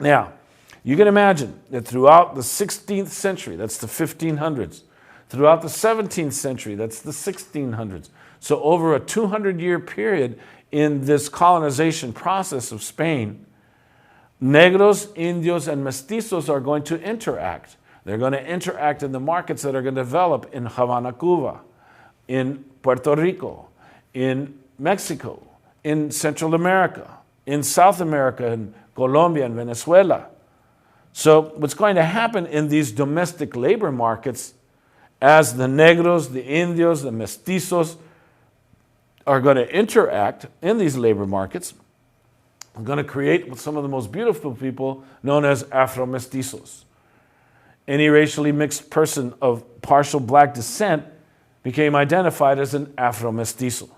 Now, you can imagine that throughout the 16th century, that's the 1500s, throughout the 17th century, that's the 1600s, so over a 200-year period in this colonization process of Spain, negros, indios, and mestizos are going to interact. They're going to interact in the markets that are going to develop in Havana, Cuba, in Puerto Rico, in Mexico, in Central America, in South America, in Colombia and Venezuela. So what's going to happen in these domestic labor markets as the negros, the indios, the mestizos are going to interact in these labor markets, are going to create some of the most beautiful people known as Afro-mestizos. Any racially mixed person of partial black descent became identified as an Afro-mestizo.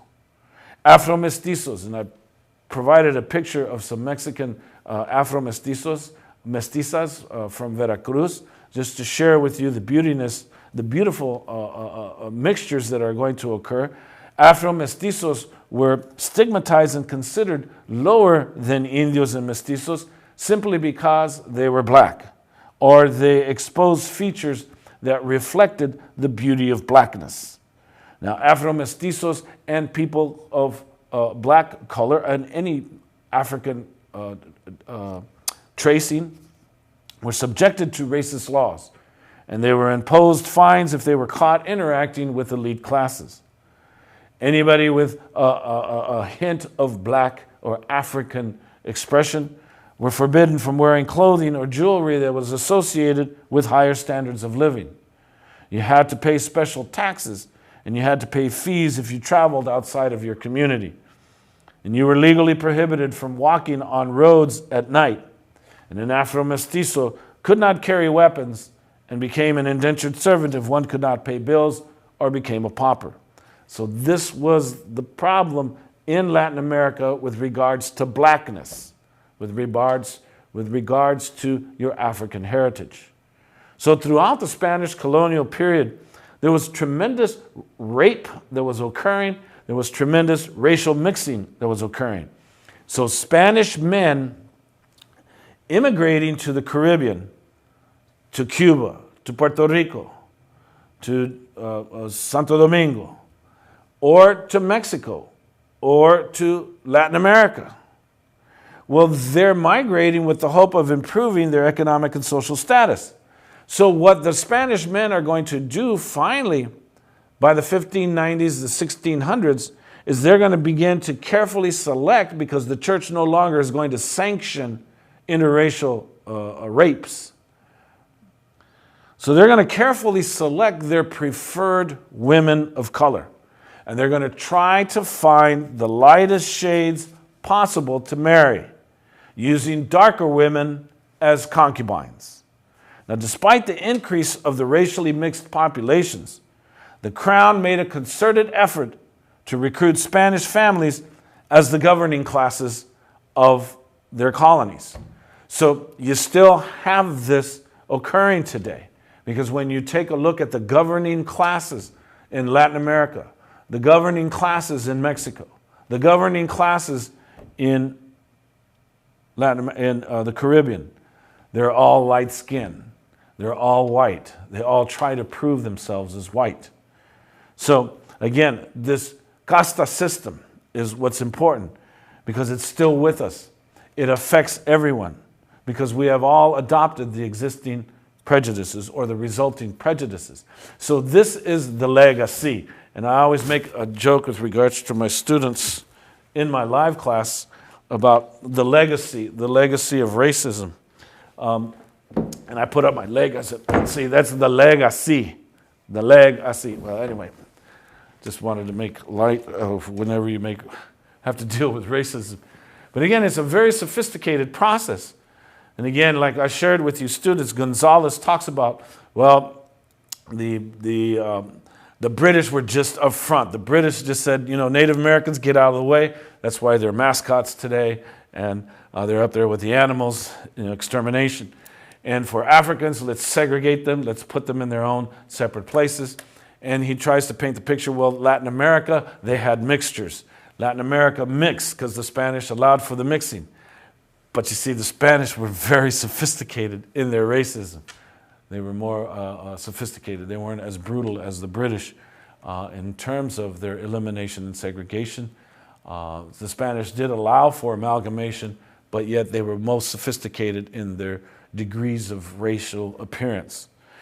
Afro-mestizos, and I provided a picture of some Mexican Afro-mestizas from Veracruz, just to share with you the beautiful mixtures that are going to occur. Afro-mestizos were stigmatized and considered lower than indios and mestizos simply because they were black, or they exposed features that reflected the beauty of blackness. Now, Afro-mestizos and people of black color and any African tracing were subjected to racist laws, and they were imposed fines if they were caught interacting with elite classes. Anybody with a hint of black or African expression were forbidden from wearing clothing or jewelry that was associated with higher standards of living. You had to pay special taxes, and you had to pay fees if you traveled outside of your community. And you were legally prohibited from walking on roads at night. And an Afro-mestizo could not carry weapons and became an indentured servant if one could not pay bills or became a pauper. So this was the problem in Latin America with regards to blackness, with regards to your African heritage. So throughout the Spanish colonial period, there was tremendous rape that was occurring. There was tremendous racial mixing that was occurring. So Spanish men immigrating to the Caribbean, to Cuba, to Puerto Rico, to Santo Domingo, or to Mexico, or to Latin America. Well, they're migrating with the hope of improving their economic and social status. So what the Spanish men are going to do finally by the 1590s, the 1600s, is they're going to begin to carefully select, because the church no longer is going to sanction interracial rapes. So they're going to carefully select their preferred women of color. And they're going to try to find the lightest shades possible to marry, using darker women as concubines. Now, despite the increase of the racially mixed populations, the Crown made a concerted effort to recruit Spanish families as the governing classes of their colonies. So you still have this occurring today, because when you take a look at the governing classes in Latin America, the governing classes in Mexico, the governing classes in the Caribbean, they're all light-skinned. They're all white. They all try to prove themselves as white. So again, this casta system is what's important, because it's still with us. It affects everyone, because we have all adopted the existing prejudices or the resulting prejudices. So this is the legacy. And I always make a joke with regards to my students in my live class about the legacy of racism. And I put up my leg. I said, see, that's the legacy. The legacy. Well, anyway, just wanted to make light of whenever you have to deal with racism. But again, it's a very sophisticated process. And again, like I shared with you students, Gonzalez talks about, well, the British were just up front. The British just said, Native Americans, get out of the way. That's why they're mascots today, and they're up there with the animals, extermination. And for Africans, let's segregate them. Let's put them in their own separate places. And he tries to paint the picture, well, Latin America, they had mixtures. Latin America mixed because the Spanish allowed for the mixing. But you see, the Spanish were very sophisticated in their racism. They were more sophisticated. They weren't as brutal as the British in terms of their elimination and segregation. The Spanish did allow for amalgamation, but yet they were most sophisticated in their degrees of racial appearance.